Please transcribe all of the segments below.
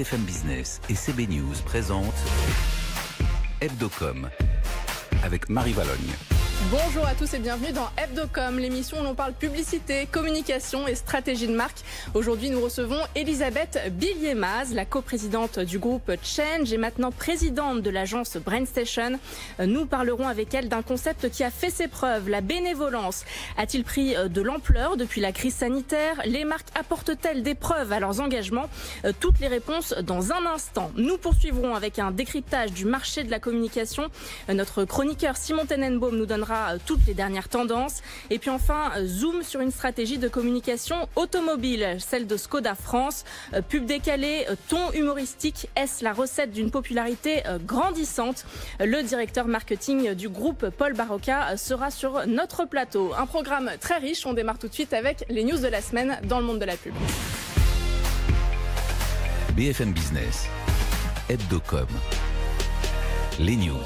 BFM Business et CB News présentent Hebdocom avec Marie Valogne. Bonjour à tous et bienvenue dans Hebdocom, l'émission où l'on parle publicité, communication et stratégie de marque. Aujourd'hui, nous recevons Elisabeth Billier-Maz, la coprésidente du groupe Change et maintenant présidente de l'agence BrainStation. Nous parlerons avec elle d'un concept qui a fait ses preuves, la bénévolence. A-t-il pris de l'ampleur depuis la crise sanitaire? Les marques apportent-elles des preuves à leurs engagements? Toutes les réponses dans un instant. Nous poursuivrons avec un décryptage du marché de la communication. Notre chroniqueur Simon Tenenbaum nous donnera toutes les dernières tendances. Et puis enfin, zoom sur une stratégie de communication automobile, celle de Skoda France. Pub décalée, ton humoristique, est-ce la recette d'une popularité grandissante? Le directeur marketing du groupe Paul Barocca sera sur notre plateau. Un programme très riche, on démarre tout de suite avec les news de la semaine dans le monde de la pub. BFM Business, Hebdocom, les news.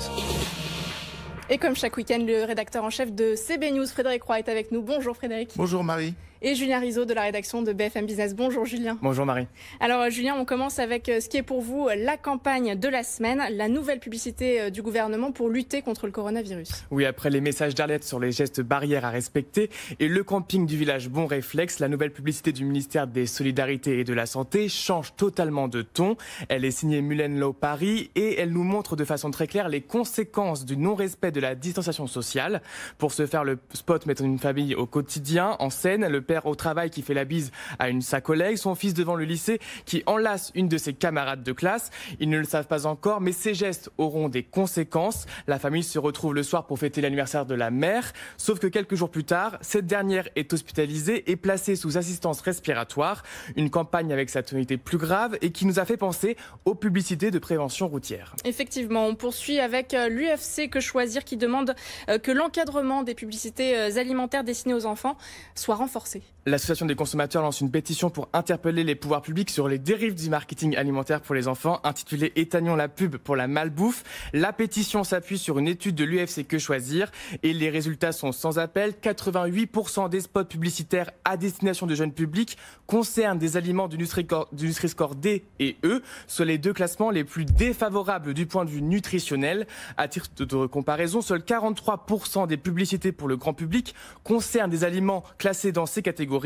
Et comme chaque week-end, le rédacteur en chef de CB News, Frédéric Roy, est avec nous. Bonjour Frédéric. Bonjour Marie. Et Julien Rizzo de la rédaction de BFM Business. Bonjour Julien. Bonjour Marie. Alors Julien, on commence avec ce qui est pour vous la campagne de la semaine, la nouvelle publicité du gouvernement pour lutter contre le coronavirus. Oui, après les messages d'alerte sur les gestes barrières à respecter et le camping du village Bon Réflexe, la nouvelle publicité du ministère des Solidarités et de la Santé change totalement de ton. Elle est signée Mullenlow Paris et elle nous montre de façon très claire les conséquences du non-respect de la distanciation sociale. Pour ce faire, le spot met une famille au quotidien en scène, le père au travail qui fait la bise à sa collègue, son fils devant le lycée qui enlace une de ses camarades de classe. Ils ne le savent pas encore, mais ces gestes auront des conséquences. La famille se retrouve le soir pour fêter l'anniversaire de la mère, sauf que quelques jours plus tard, cette dernière est hospitalisée et placée sous assistance respiratoire. Une campagne avec sa tonalité plus grave et qui nous a fait penser aux publicités de prévention routière. Effectivement, on poursuit avec l'UFC Que Choisir qui demande que l'encadrement des publicités alimentaires destinées aux enfants soit renforcé. L'association des consommateurs lance une pétition pour interpeller les pouvoirs publics sur les dérives du marketing alimentaire pour les enfants, intitulée « Éteignons la pub pour la malbouffe ». La pétition s'appuie sur une étude de l'UFC Que Choisir et les résultats sont sans appel. 88% des spots publicitaires à destination de jeunes publics concernent des aliments du Nutri-Score D et E, soit les deux classements les plus défavorables du point de vue nutritionnel. À titre de comparaison, seuls 43% des publicités pour le grand public concernent des aliments classés dans ces catégories.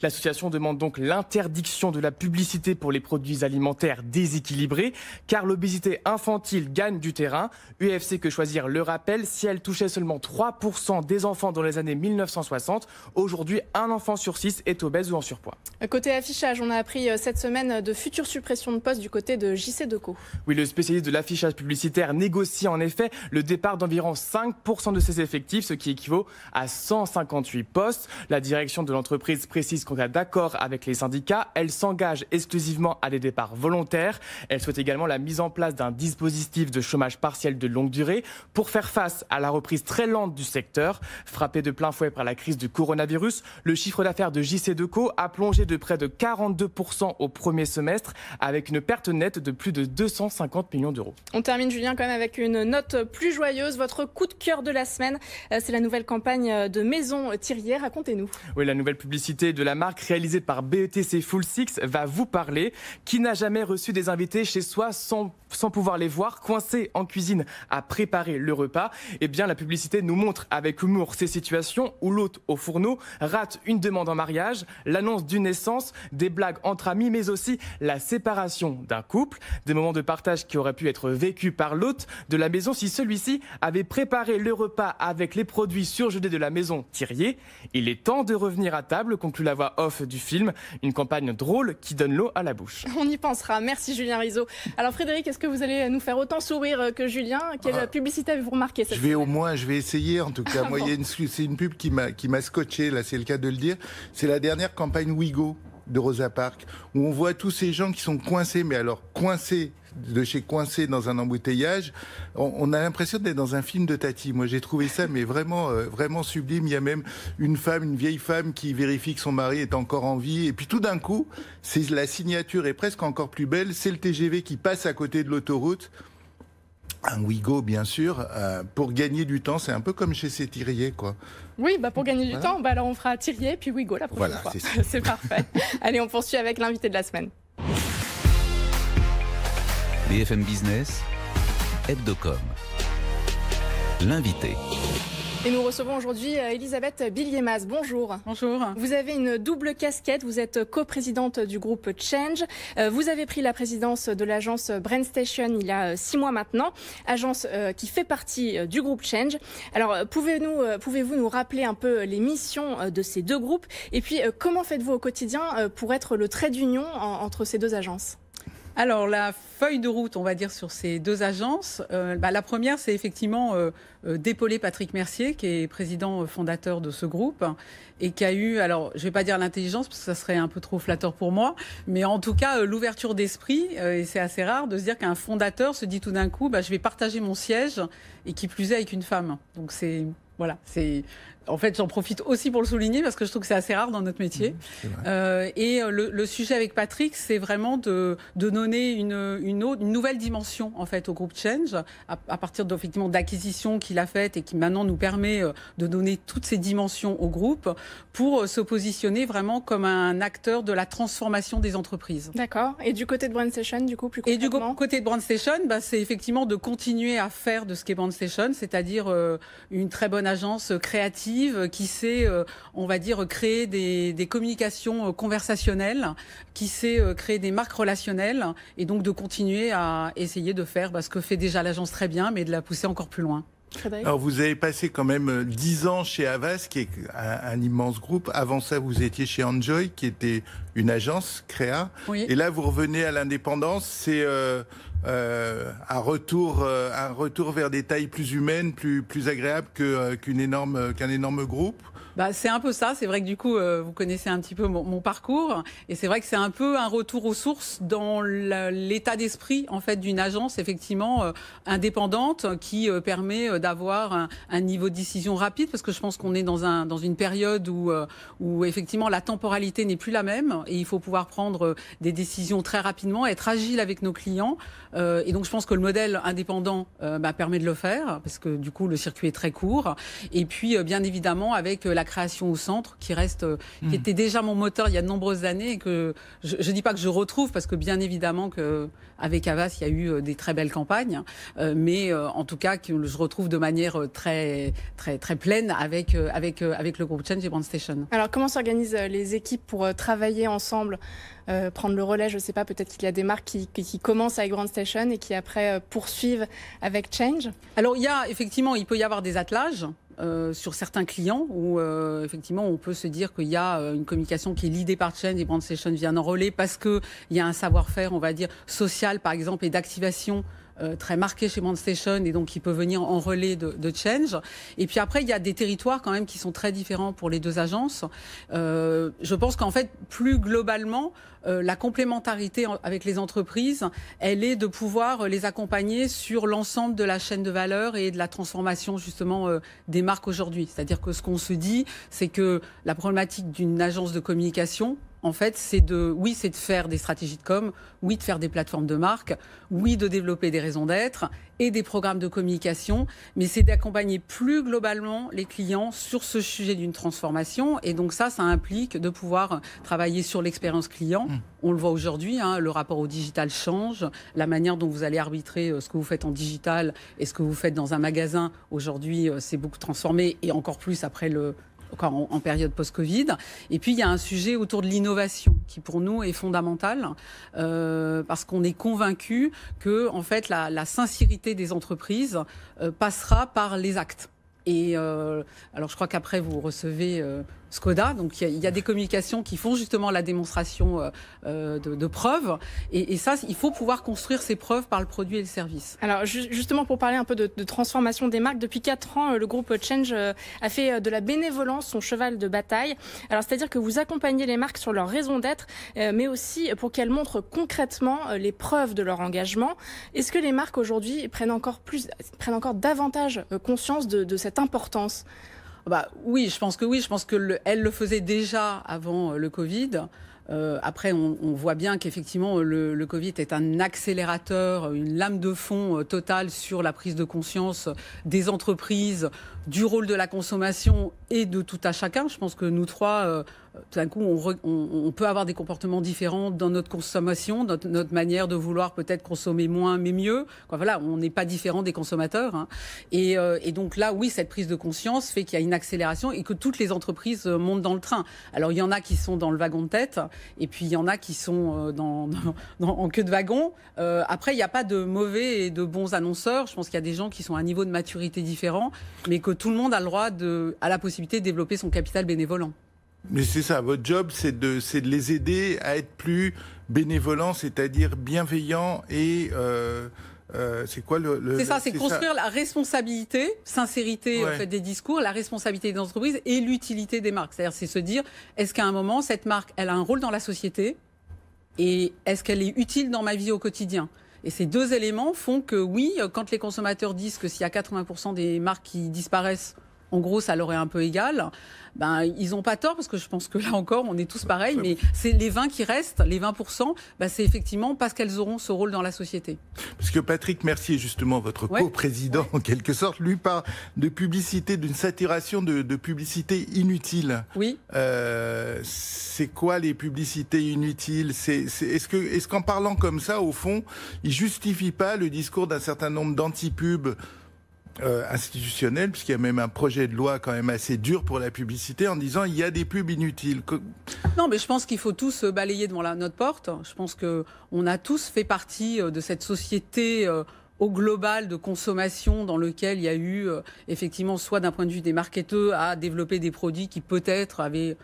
L'association demande donc l'interdiction de la publicité pour les produits alimentaires déséquilibrés, car l'obésité infantile gagne du terrain. UFC Que Choisir le rappelle, si elle touchait seulement 3% des enfants dans les années 1960, aujourd'hui un enfant sur 6 est obèse ou en surpoids. Côté affichage, on a appris cette semaine de futures suppressions de postes du côté de JCDecaux. Oui, le spécialiste de l'affichage publicitaire négocie en effet le départ d'environ 5% de ses effectifs, ce qui équivaut à 158 postes. La direction de l'entreprise précise qu'en cas d'accord avec les syndicats, elle s'engage exclusivement à des départs volontaires. Elle souhaite également la mise en place d'un dispositif de chômage partiel de longue durée pour faire face à la reprise très lente du secteur. Frappé de plein fouet par la crise du coronavirus, le chiffre d'affaires de JCDecaux a plongé de près de 42% au premier semestre avec une perte nette de plus de 250 millions d'euros. On termine Julien quand même avec une note plus joyeuse. Votre coup de cœur de la semaine, c'est la nouvelle campagne de Maison Thirier. Racontez-nous. Oui, la nouvelle publicité de la marque réalisée par BETC Full Six va vous parler. Qui n'a jamais reçu des invités chez soi sans pouvoir les voir, coincés en cuisine à préparer le repas? Eh bien, la publicité nous montre avec humour ces situations où l'hôte au fourneau rate une demande en mariage, l'annonce d'une naissance, des blagues entre amis, mais aussi la séparation d'un couple, des moments de partage qui auraient pu être vécus par l'hôte de la maison si celui-ci avait préparé le repas avec les produits surgelés de la maison Thirier. Il est temps de revenir à table, conclut la voix off du film. Une campagne drôle qui donne l'eau à la bouche. On y pensera. Merci Julien Rizzo. Alors Frédéric, est-ce que vous allez nous faire autant sourire que Julien? Quelle publicité avez-vous remarqué cette semaine? Je vais essayer en tout cas. Moi, c'est une pub qui m'a scotché, là c'est le cas de le dire. C'est la dernière campagne Wigo de Rosa Parks, où on voit tous ces gens qui sont coincés, mais alors coincés de chez coincé dans un embouteillage, on a l'impression d'être dans un film de Tati. Moi, j'ai trouvé ça mais vraiment, vraiment sublime. Il y a même une vieille femme qui vérifie que son mari est encore en vie. Et puis tout d'un coup, la signature est presque encore plus belle. C'est le TGV qui passe à côté de l'autoroute. Un Wigo, bien sûr, pour gagner du temps. C'est un peu comme chez ces Thirier, quoi. Oui, pour gagner du temps, alors on fera Thirier puis Wigo la prochaine fois. C'est parfait. Allez, on poursuit avec l'invité de la semaine. BFM Business, Hebdocom. L'invité. Et nous recevons aujourd'hui Elisabeth Billier-Maz. Bonjour. Bonjour. Vous avez une double casquette. Vous êtes coprésidente du groupe Change. Vous avez pris la présidence de l'agence BrainStation il y a 6 mois maintenant, agence qui fait partie du groupe Change. Alors, pouvez-vous nous rappeler un peu les missions de ces deux groupes? Et puis, comment faites-vous au quotidien pour être le trait d'union entre ces deux agences? Alors, la feuille de route, on va dire, sur ces deux agences, la première, c'est effectivement d'épauler Patrick Mercier, qui est président fondateur de ce groupe, et qui a eu, alors, je ne vais pas dire l'intelligence, parce que ça serait un peu trop flatteur pour moi, mais en tout cas, l'ouverture d'esprit, et c'est assez rare de se dire qu'un fondateur se dit tout d'un coup, je vais partager mon siège, et qui plus est avec une femme. Donc, voilà, en fait, j'en profite aussi pour le souligner parce que je trouve que c'est assez rare dans notre métier. Et le sujet avec Patrick, c'est vraiment de donner une nouvelle dimension en fait au groupe Change à partir effectivement d'acquisitions qu'il a faites et qui maintenant nous permet de donner toutes ces dimensions au groupe pour se positionner vraiment comme un acteur de la transformation des entreprises. D'accord. Et du côté de BrainStation, du coup, plus concrètement? Et du côté de BrainStation, c'est effectivement de continuer à faire de ce qu'est BrainStation, c'est-à-dire une très bonne agence créative qui sait, on va dire, créer des communications conversationnelles, qui sait créer des marques relationnelles, et donc de continuer à essayer de faire ce que fait déjà l'agence très bien, mais de la pousser encore plus loin. Alors vous avez passé quand même 10 ans chez Havas, qui est un immense groupe. Avant ça, vous étiez chez Enjoy, qui était une agence créa. Oui. Et là, vous revenez à l'indépendance. C'est un retour vers des tailles plus humaines, plus agréables qu'un énorme groupe. C'est un peu ça. C'est vrai que du coup, vous connaissez un petit peu mon parcours. Et c'est vrai que c'est un peu un retour aux sources dans l'état d'esprit, en fait, d'une agence, effectivement, indépendante, qui permet d'avoir un niveau de décision rapide. Parce que je pense qu'on est dans une période où effectivement, la temporalité n'est plus la même. Et il faut pouvoir prendre des décisions très rapidement, être agile avec nos clients. Et donc, je pense que le modèle indépendant permet de le faire. Parce que du coup, le circuit est très court. Et puis, bien évidemment, avec la création au centre qui était déjà mon moteur il y a de nombreuses années et que je dis pas que je retrouve parce que bien évidemment qu'avec Havas il y a eu des très belles campagnes, mais en tout cas que je retrouve de manière très très très pleine avec le groupe Change et BrainStation. Alors comment s'organisent les équipes pour travailler ensemble, prendre le relais? Je sais pas, peut-être qu'il y a des marques qui commencent avec BrainStation et qui après poursuivent avec Change. Alors il peut y avoir des attelages. Sur certains clients où effectivement on peut se dire qu'il y a une communication qui est leadée par Change et BrainStation vient en relais parce qu'il y a un savoir-faire, on va dire, social par exemple et d'activation très marqué chez BrainStation et donc qui peut venir en relais de Change. Et puis après, il y a des territoires quand même qui sont très différents pour les deux agences. Je pense qu'en fait, plus globalement, la complémentarité avec les entreprises, elle est de pouvoir les accompagner sur l'ensemble de la chaîne de valeur et de la transformation justement des marques aujourd'hui. C'est-à-dire que ce qu'on se dit, c'est que la problématique d'une agence de communication, en fait, c'est de faire des stratégies de com, de faire des plateformes de marque, de développer des raisons d'être et des programmes de communication, mais c'est d'accompagner plus globalement les clients sur ce sujet d'une transformation. Et donc ça implique de pouvoir travailler sur l'expérience client. On le voit aujourd'hui, le rapport au digital change, la manière dont vous allez arbitrer ce que vous faites en digital et ce que vous faites dans un magasin. Aujourd'hui, c'est beaucoup transformé et encore plus après en période post-Covid. Et puis, il y a un sujet autour de l'innovation qui, pour nous, est fondamental parce qu'on est convaincu que, en fait, la sincérité des entreprises passera par les actes. Et alors, je crois qu'après, vous recevez Skoda. Donc, il y a des communications qui font justement la démonstration de preuves. Et ça, il faut pouvoir construire ces preuves par le produit et le service. Alors, justement, pour parler un peu de transformation des marques, depuis 4 ans, le groupe Change a fait de la bénévolence son cheval de bataille. Alors, c'est-à-dire que vous accompagnez les marques sur leur raison d'être, mais aussi pour qu'elles montrent concrètement les preuves de leur engagement. Est-ce que les marques aujourd'hui prennent encore davantage conscience de cette importance? Oui, je pense que oui. Je pense qu'elles le faisaient déjà avant le Covid. Après, on voit bien qu'effectivement, le Covid est un accélérateur, une lame de fond totale sur la prise de conscience des entreprises, du rôle de la consommation et de tout à chacun. Je pense que nous trois, tout d'un coup, on peut avoir des comportements différents dans notre consommation, notre manière de vouloir peut-être consommer moins mais mieux. Voilà, on n'est pas différent des consommateurs. Hein. Et donc là, oui, cette prise de conscience fait qu'il y a une accélération et que toutes les entreprises montent dans le train. Alors, il y en a qui sont dans le wagon de tête et puis il y en a qui sont en queue de wagon. Après, il n'y a pas de mauvais et de bons annonceurs. Je pense qu'il y a des gens qui sont à un niveau de maturité différent, mais que tout le monde a le droit a la possibilité de développer son capital bénévolant. Mais c'est ça, votre job, c'est de les aider à être plus bénévolents, c'est-à-dire bienveillants et... c'est quoi c'est ça, c'est construire la responsabilité, sincérité en fait, des discours, la responsabilité des entreprises et l'utilité des marques. C'est-à-dire, c'est se dire, est-ce qu'à un moment, cette marque, elle a un rôle dans la société et est-ce qu'elle est utile dans ma vie au quotidien ? Et ces deux éléments font que oui, quand les consommateurs disent que s'il y a 80% des marques qui disparaissent, en gros, ça leur est un peu égal. Ben, ils n'ont pas tort, parce que je pense que là encore, on est tous pareils, mais c'est les 20 qui restent, les 20%, ben c'est effectivement parce qu'elles auront ce rôle dans la société. Parce que Patrick Mercier, justement, votre co-président, en quelque sorte, lui parle de publicité, d'une saturation de publicité inutile. Oui. C'est quoi les publicités inutiles ? Est-ce qu'en parlant comme ça, au fond, il justifie pas le discours d'un certain nombre d'anti-pubs institutionnel, puisqu'il y a même un projet de loi quand même assez dur pour la publicité, en disant il y a des pubs inutiles. Non, mais je pense qu'il faut tous balayer devant notre porte. Je pense qu'on a tous fait partie de cette société au global de consommation dans lequel il y a eu effectivement, soit d'un point de vue des marketeurs, à développer des produits qui peut-être avaient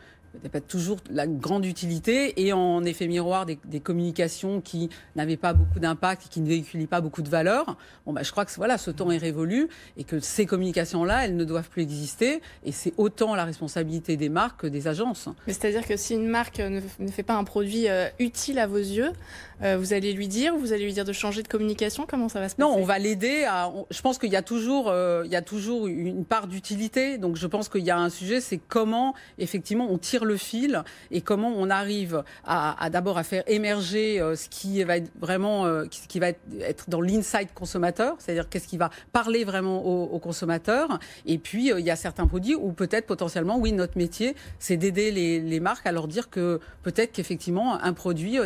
pas toujours la grande utilité et en effet miroir des communications qui n'avaient pas beaucoup d'impact et qui ne véhiculaient pas beaucoup de valeur. Bon, je crois que voilà, ce temps est révolu et que ces communications-là, elles ne doivent plus exister et c'est autant la responsabilité des marques que des agences. Mais c'est-à-dire que si une marque ne fait pas un produit utile à vos yeux, vous allez lui dire de changer de communication? Comment ça va se passer? Non, on va l'aider je pense qu'il y a toujours une part d'utilité. Donc je pense qu'il y a un sujet, c'est comment effectivement on tire le fil et comment on arrive à d'abord à faire émerger ce qui va être vraiment qui va être dans l'insight consommateur, c'est-à-dire qu'est-ce qui va parler vraiment aux consommateurs. Et puis il y a certains produits où peut-être potentiellement oui, notre métier c'est d'aider les marques à leur dire que peut-être qu'effectivement un produit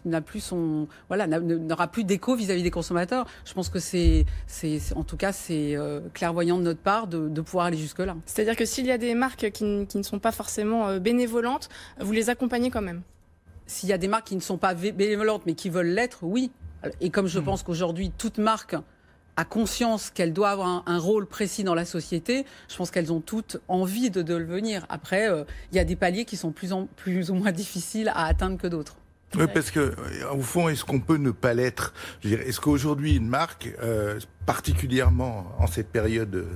n'aura plus d'écho vis-à-vis des consommateurs. Je pense que c'est clairvoyant de notre part de pouvoir aller jusque là. C'est-à-dire que s'il y a des marques qui ne sont pas forcément bénévolentes, vous les accompagnez quand même? S'il y a des marques qui ne sont pas bénévolentes mais qui veulent l'être, oui. Et comme je pense qu'aujourd'hui, toute marque a conscience qu'elle doit avoir un rôle précis dans la société, je pense qu'elles ont toutes envie de le devenir. Après, il y a des paliers qui sont plus ou moins difficiles à atteindre que d'autres. Oui, parce que, au fond, est-ce qu'on peut ne pas l'être? Je veux dire, est-ce qu'aujourd'hui, une marque, particulièrement en cette période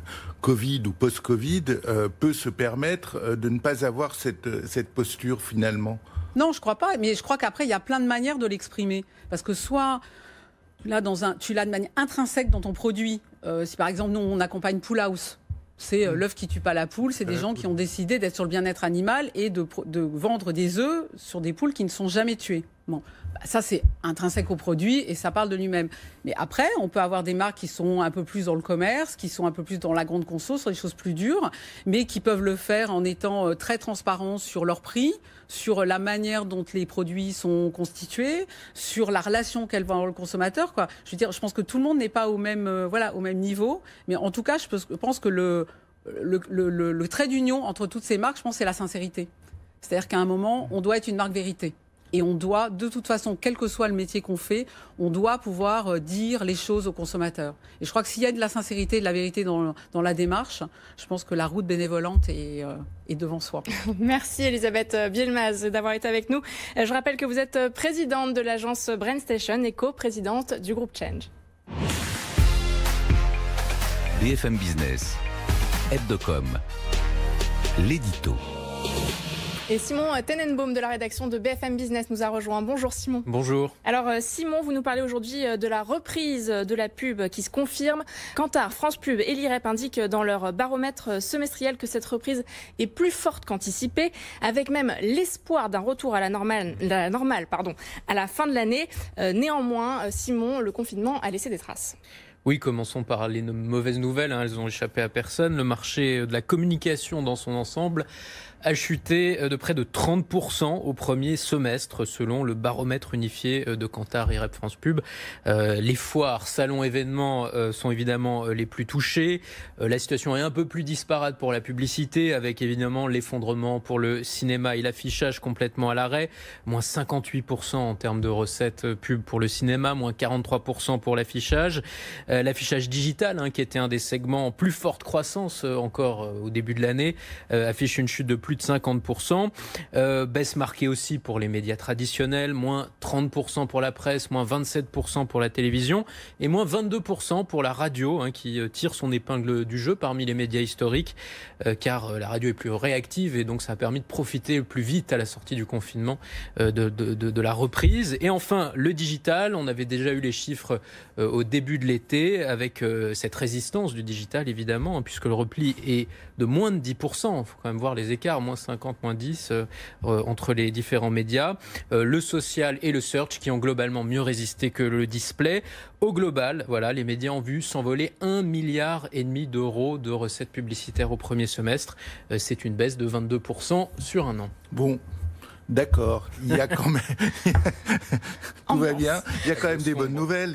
Covid ou post-Covid, peut se permettre de ne pas avoir cette posture, finalement? Non, je crois pas. Mais je crois qu'après, il y a plein de manières de l'exprimer. Parce que soit tu l'as de manière intrinsèque dans ton produit. Si par exemple, nous, on accompagne Pool House. C'est l'œuf qui tue pas la poule. C'est des gens qui ont décidé d'être sur le bien-être animal et de vendre des œufs sur des poules qui ne sont jamais tuées. Bon, ça c'est intrinsèque au produit et ça parle de lui-même. Mais après, on peut avoir des marques qui sont un peu plus dans le commerce, qui sont un peu plus dans la grande conso, sur des choses plus dures, mais qui peuvent le faire en étant très transparents sur leur prix, sur la manière dont les produits sont constitués, sur la relation qu'elles vont avoir le consommateur, quoi. Je veux dire, je pense que tout le monde n'est pas au même niveau, mais en tout cas, je pense que le trait d'union entre toutes ces marques, je pense, c'est la sincérité. C'est-à-dire qu'à un moment, on doit être une marque vérité. Et on doit, de toute façon, quel que soit le métier qu'on fait, on doit pouvoir dire les choses aux consommateurs. Et je crois que s'il y a de la sincérité et de la vérité dans la démarche, je pense que la route bénévolente est devant soi. Merci Elisabeth Bielmaz d'avoir été avec nous. Je rappelle que vous êtes présidente de l'agence BrainStation et co-présidente du groupe Change. BFM Business, Hebdocom, l'édito. Et Simon Tenenbaum de la rédaction de BFM Business nous a rejoint. Bonjour Simon. Bonjour. Alors Simon, vous nous parlez aujourd'hui de la reprise de la pub qui se confirme. Kantar, France Pub et l'IREP indiquent dans leur baromètre semestriel que cette reprise est plus forte qu'anticipée, avec même l'espoir d'un retour à la normale, à la fin de l'année. Néanmoins, Simon, le confinement a laissé des traces. Oui, commençons par les mauvaises nouvelles, elles ont échappé à personne. Le marché de la communication dans son ensemble a chuté de près de 30% au premier semestre, selon le baromètre unifié de Kantar, IREP, France Pub. Les foires, salons, événements sont évidemment les plus touchés. La situation est un peu plus disparate pour la publicité, avec évidemment l'effondrement pour le cinéma et l'affichage complètement à l'arrêt. Moins 58% en termes de recettes pub pour le cinéma, moins 43% pour l'affichage. L'affichage digital, qui était un des segments en plus forte croissance encore au début de l'année, affiche une chute de plus de 50%. Baisse marquée aussi pour les médias traditionnels, moins 30% pour la presse, moins 27% pour la télévision et moins 22% pour la radio, qui tire son épingle du jeu parmi les médias historiques, car la radio est plus réactive et donc ça a permis de profiter plus vite à la sortie du confinement de la reprise. Et enfin, le digital, on avait déjà eu les chiffres au début de l'été avec cette résistance du digital évidemment, puisque le repli est de moins de 10%, il faut quand même voir les écarts, moins 50, moins 10 entre les différents médias. Le social et le search qui ont globalement mieux résisté que le display. Au global, voilà, les médias ont vu s'envoler 1,5 milliard d'euros de recettes publicitaires au premier semestre. C'est une baisse de 22% sur un an. Bon. D'accord, il y a quand même tout va bien. Il y a quand même des bonnes nouvelles.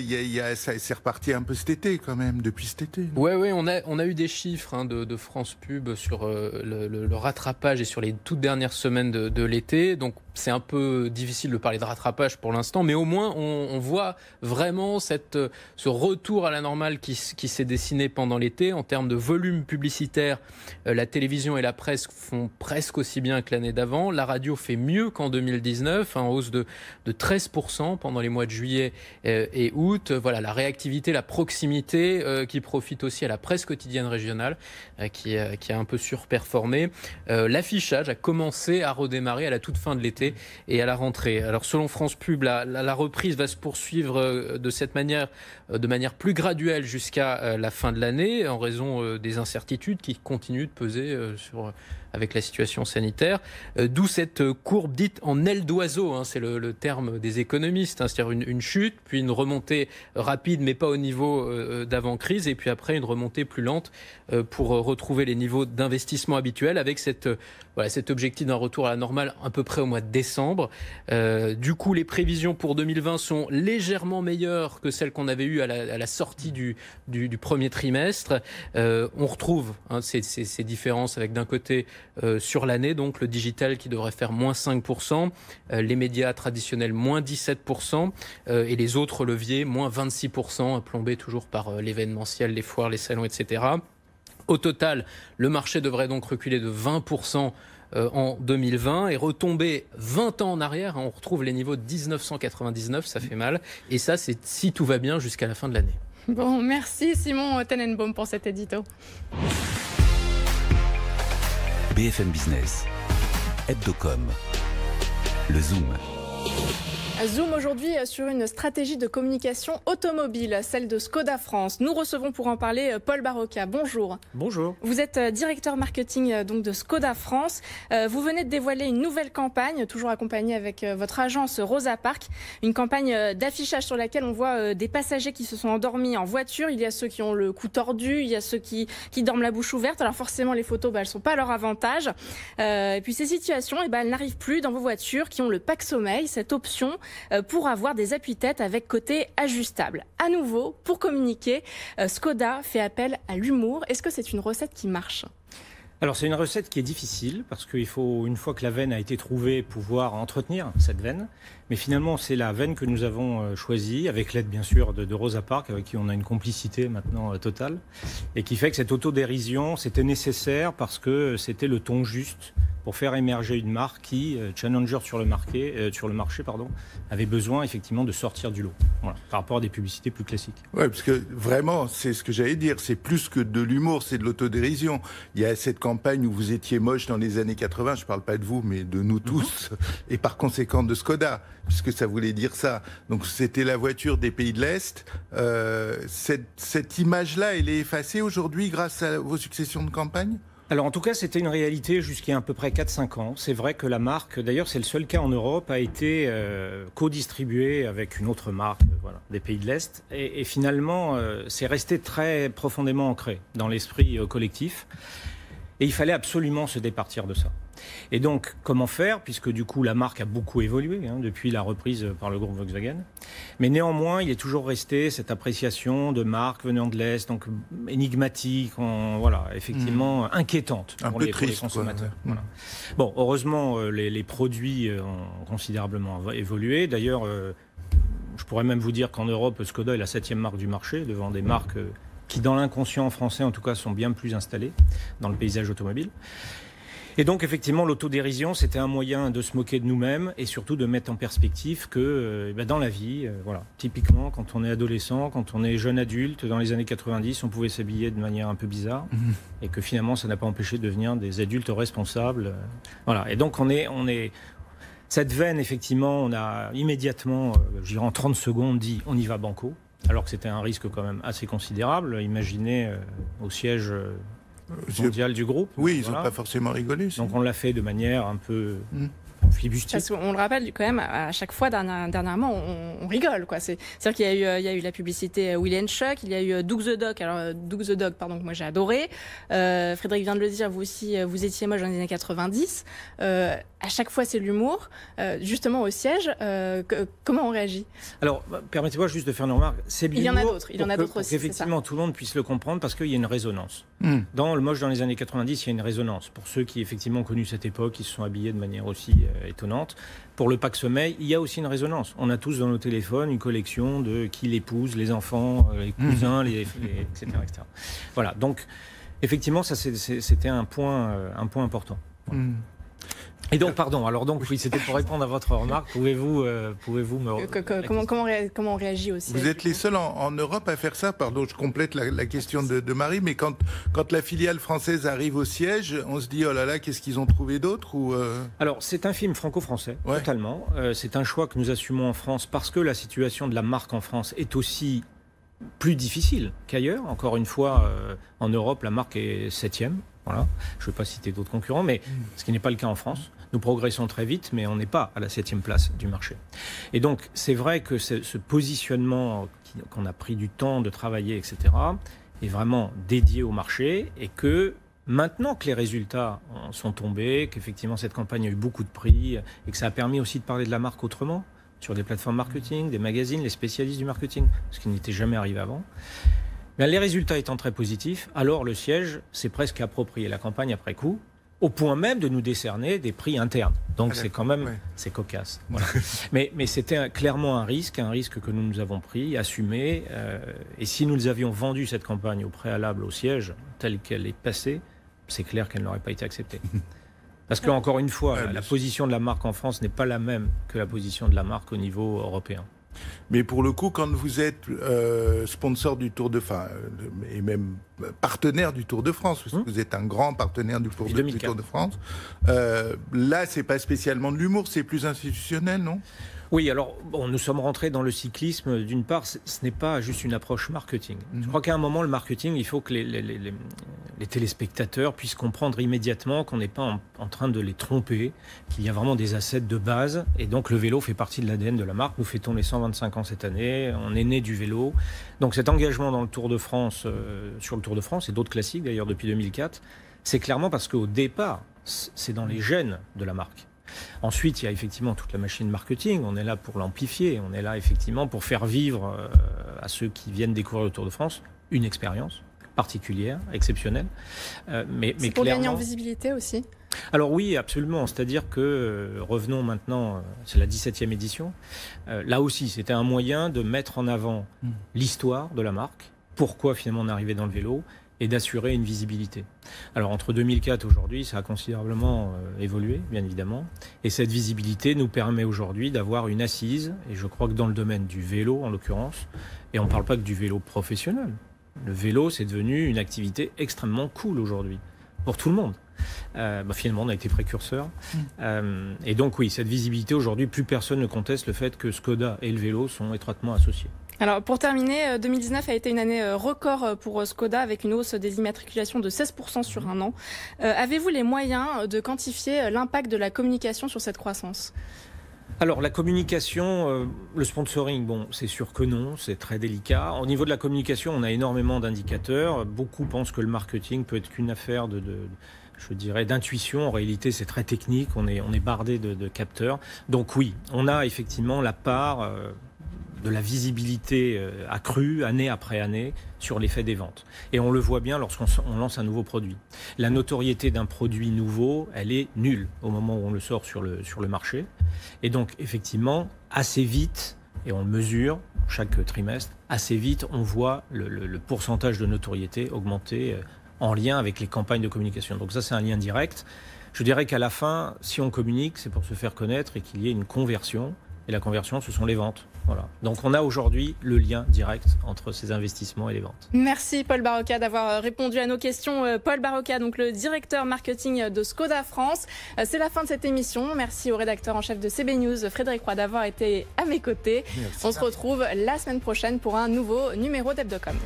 C'est reparti un peu cet été quand même, depuis cet été. Oui, on a eu des chiffres de France Pub sur le rattrapage et sur les toutes dernières semaines de l'été. Donc c'est un peu difficile de parler de rattrapage pour l'instant, mais au moins on voit vraiment ce retour à la normale qui s'est dessiné pendant l'été. En termes de volume publicitaire, la télévision et la presse font presque aussi bien que l'année d'avant. La radio fait mieux qu'en 2019, en hausse de 13% pendant les mois de juillet et août. Voilà, la réactivité, la proximité qui profite aussi à la presse quotidienne régionale qui a un peu surperformé. L'affichage a commencé à redémarrer à la toute fin de l'été et à la rentrée. Alors selon France Pub, la reprise va se poursuivre de manière plus graduelle jusqu'à la fin de l'année en raison des incertitudes qui continuent de peser avec la situation sanitaire. D'où cette courbe dite en aile d'oiseau, c'est le terme des économistes, c'est-à-dire une chute, puis une remontée rapide mais pas au niveau d'avant-crise, et puis après une remontée plus lente pour retrouver les niveaux d'investissement habituels avec cet objectif d'un retour à la normale à peu près au mois de décembre. Du coup, les prévisions pour 2020 sont légèrement meilleures que celles qu'on avait eues à la sortie du premier trimestre. On retrouve ces différences avec d'un côté sur l'année, donc le digital qui devrait faire moins 5%, les médias traditionnels moins 17% et les autres leviers moins 26%, plombés toujours par l'événementiel, les foires, les salons, etc. Au total, le marché devrait donc reculer de 20% en 2020 et retomber 20 ans en arrière. On retrouve les niveaux de 1999, ça fait mal. Et ça, c'est si tout va bien jusqu'à la fin de l'année. Bon, merci Simon Tenenbaum pour cet édito. BFM Business, Hebdocom, le Zoom. Zoom aujourd'hui sur une stratégie de communication automobile, celle de Skoda France. Nous recevons pour en parler Paul Barocca. Bonjour. Bonjour. Vous êtes directeur marketing donc de Skoda France. Vous venez de dévoiler une nouvelle campagne, toujours accompagnée avec votre agence Rosa Parks. Une campagne d'affichage sur laquelle on voit des passagers qui se sont endormis en voiture. Il y a ceux qui ont le cou tordu, il y a ceux qui dorment la bouche ouverte. Alors forcément, les photos, elles ne sont pas à leur avantage. Et puis ces situations, elles n'arrivent plus dans vos voitures qui ont le pack sommeil, cette option pour avoir des appuis-têtes avec côté ajustable. À nouveau, pour communiquer, Skoda fait appel à l'humour. Est-ce que c'est une recette qui marche ? Alors c'est une recette qui est difficile parce qu'il faut, une fois que la veine a été trouvée, pouvoir entretenir cette veine. Mais finalement, c'est la veine que nous avons choisie, avec l'aide bien sûr de Rosa Parks, avec qui on a une complicité maintenant totale, et qui fait que cette autodérision, c'était nécessaire parce que c'était le ton juste pour faire émerger une marque qui, challenger sur le marché, avait besoin effectivement de sortir du lot, par rapport à des publicités plus classiques. Oui, parce que vraiment, c'est ce que j'allais dire, c'est plus que de l'humour, c'est de l'autodérision. Il y a cette campagne où vous étiez moche dans les années 80, je ne parle pas de vous, mais de nous tous, et par conséquent de Skoda, puisque ça voulait dire ça. Donc c'était la voiture des pays de l'Est. Cette image-là, elle est effacée aujourd'hui grâce à vos successions de campagnes ? Alors en tout cas, c'était une réalité jusqu'il y a à peu près 4-5 ans. C'est vrai que la marque, d'ailleurs c'est le seul cas en Europe, a été co-distribuée avec une autre marque des pays de l'Est. Et finalement, c'est resté très profondément ancré dans l'esprit collectif. Et il fallait absolument se départir de ça. Et donc, comment faire, puisque du coup la marque a beaucoup évolué depuis la reprise par le groupe Volkswagen. Mais néanmoins, il est toujours resté cette appréciation de marque venant de l'Est, donc énigmatique, effectivement inquiétante pour les consommateurs. Voilà. Bon, heureusement, les produits ont considérablement évolué. D'ailleurs, je pourrais même vous dire qu'en Europe, Skoda est la 7e marque du marché, devant des marques qui, dans l'inconscient français en tout cas, sont bien plus installées dans le paysage automobile. Et donc, effectivement, l'autodérision, c'était un moyen de se moquer de nous-mêmes et surtout de mettre en perspective que dans la vie, typiquement, quand on est adolescent, quand on est jeune adulte, dans les années 90, on pouvait s'habiller de manière un peu bizarre et que finalement, ça n'a pas empêché de devenir des adultes responsables. Et donc, on est cette veine, effectivement, on a immédiatement, en 30 secondes, dit on y va banco, alors que c'était un risque quand même assez considérable. Imaginez au siège mondial du groupe. Oui, ils n'ont pas forcément rigolé. Donc on l'a fait de manière un peu flibustière. Parce qu'on le rappelle quand même, à chaque fois, dernièrement, on rigole, quoi. C'est-à-dire qu'il y a eu la publicité Will & Chuck, il y a eu Doug the Dog, que moi j'ai adoré. Frédéric vient de le dire, vous aussi, vous étiez moche dans les années 90. À chaque fois, c'est l'humour. Justement, au siège, comment on réagit ? Alors, permettez-moi juste de faire une remarque. C'est il y en a d'autres aussi. Pour qu'effectivement, tout le monde puisse le comprendre, parce qu'il y a une résonance. Dans le moche dans les années 90, il y a une résonance. Pour ceux qui, effectivement, ont connu cette époque, qui se sont habillés de manière aussi étonnante. Pour le pack sommeil, il y a aussi une résonance. On a tous dans nos téléphones une collection de qui l'épouse, les enfants, les cousins, etc., etc. Voilà. Donc, effectivement, ça, c'était un point important. Voilà. Et donc, pardon, oui, c'était pour répondre à votre remarque. Pouvez-vous me... Comment on réagit aussi ? Vous êtes les seuls en Europe à faire ça. Pardon, je complète la question de Marie, mais quand la filiale française arrive au siège, on se dit, oh là là, qu'est-ce qu'ils ont trouvé d'autre ou Alors, c'est un film franco-français, totalement. C'est un choix que nous assumons en France parce que la situation de la marque en France est aussi plus difficile qu'ailleurs. Encore une fois, en Europe, la marque est 7e. Voilà. Je ne vais pas citer d'autres concurrents, mais ce qui n'est pas le cas en France. Nous progressons très vite, mais on n'est pas à la 7e place du marché. Et donc, c'est vrai que ce positionnement qu'on a pris du temps de travailler, etc., est vraiment dédié au marché et que maintenant que les résultats sont tombés, qu'effectivement cette campagne a eu beaucoup de prix et que ça a permis aussi de parler de la marque autrement, sur des plateformes marketing, des magazines, les spécialistes du marketing, ce qui n'était jamais arrivé avant. Mais les résultats étant très positifs, alors le siège s'est presque approprié la campagne après coup, au point même de nous décerner des prix internes. Donc c'est quand même, c'est cocasse. Voilà. mais c'était clairement un risque que nous avons pris, assumé. Et si nous avions vendu cette campagne au préalable au siège, telle qu'elle est passée, c'est clair qu'elle n'aurait pas été acceptée. Parce que, encore une fois, la position de la marque en France n'est pas la même que la position de la marque au niveau européen. Mais pour le coup, quand vous êtes sponsor du Tour de France, et même partenaire du Tour de France, parce que vous êtes un grand partenaire du Tour de France, là, c'est pas spécialement de l'humour, c'est plus institutionnel, non ? Oui, alors, nous sommes rentrés dans le cyclisme. D'une part, ce n'est pas juste une approche marketing. Je crois qu'à un moment, le marketing, il faut que les téléspectateurs puissent comprendre immédiatement qu'on n'est pas en train de les tromper, qu'il y a vraiment des assets de base. Et donc, le vélo fait partie de l'ADN de la marque. Nous fêtons les 125 ans cette année. On est né du vélo. Donc, cet engagement dans le Tour de France, sur le Tour de France, et d'autres classiques d'ailleurs depuis 2004, c'est clairement parce qu'au départ, c'est dans les gènes de la marque. Ensuite, il y a effectivement toute la machine marketing. On est là pour l'amplifier. On est là effectivement pour faire vivre à ceux qui viennent découvrir le Tour de France une expérience particulière, exceptionnelle. Mais c'est pour gagner en visibilité aussi ? Alors oui, absolument. C'est-à-dire que, revenons maintenant, c'est la 17e édition. Là aussi, c'était un moyen de mettre en avant l'histoire de la marque. Pourquoi finalement on est arrivé dans le vélo ? et d'assurer une visibilité. Alors entre 2004 et aujourd'hui, ça a considérablement évolué, bien évidemment. Et cette visibilité nous permet aujourd'hui d'avoir une assise, et je crois que dans le domaine du vélo en l'occurrence, et on ne parle pas que du vélo professionnel. Le vélo, c'est devenu une activité extrêmement cool aujourd'hui, pour tout le monde. Finalement, on a été précurseur. Et donc oui, cette visibilité aujourd'hui, plus personne ne conteste le fait que Skoda et le vélo sont étroitement associés. Alors pour terminer, 2019 a été une année record pour Skoda avec une hausse des immatriculations de 16% sur un an. Avez-vous les moyens de quantifier l'impact de la communication sur cette croissance ? Alors la communication, le sponsoring, bon, c'est sûr que non, c'est très délicat. Au niveau de la communication, on a énormément d'indicateurs. Beaucoup pensent que le marketing peut être qu'une affaire je dirais, d'intuition. En réalité, c'est très technique, on est bardé de capteurs. Donc oui, on a effectivement la part de la visibilité accrue année après année sur l'effet des ventes. Et on le voit bien lorsqu'on lance un nouveau produit. La notoriété d'un produit nouveau, elle est nulle au moment où on le sort sur le marché. Et donc, effectivement, assez vite, et on le mesure chaque trimestre, assez vite, on voit le pourcentage de notoriété augmenter en lien avec les campagnes de communication. Donc ça, c'est un lien direct. Je dirais qu'à la fin, si on communique, c'est pour se faire connaître et qu'il y ait une conversion. Et la conversion, ce sont les ventes. Voilà. Donc on a aujourd'hui le lien direct entre ces investissements et les ventes. Merci Paul Barocca d'avoir répondu à nos questions. Paul Barocca, donc le directeur marketing de Skoda France. C'est la fin de cette émission. Merci au rédacteur en chef de CB News, Frédéric Roy, d'avoir été à mes côtés. Merci. On se retrouve la semaine prochaine pour un nouveau numéro d'Hebdocom.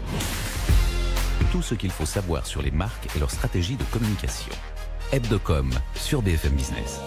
Tout ce qu'il faut savoir sur les marques et leur stratégie de communication. Hebdocom sur BFM Business.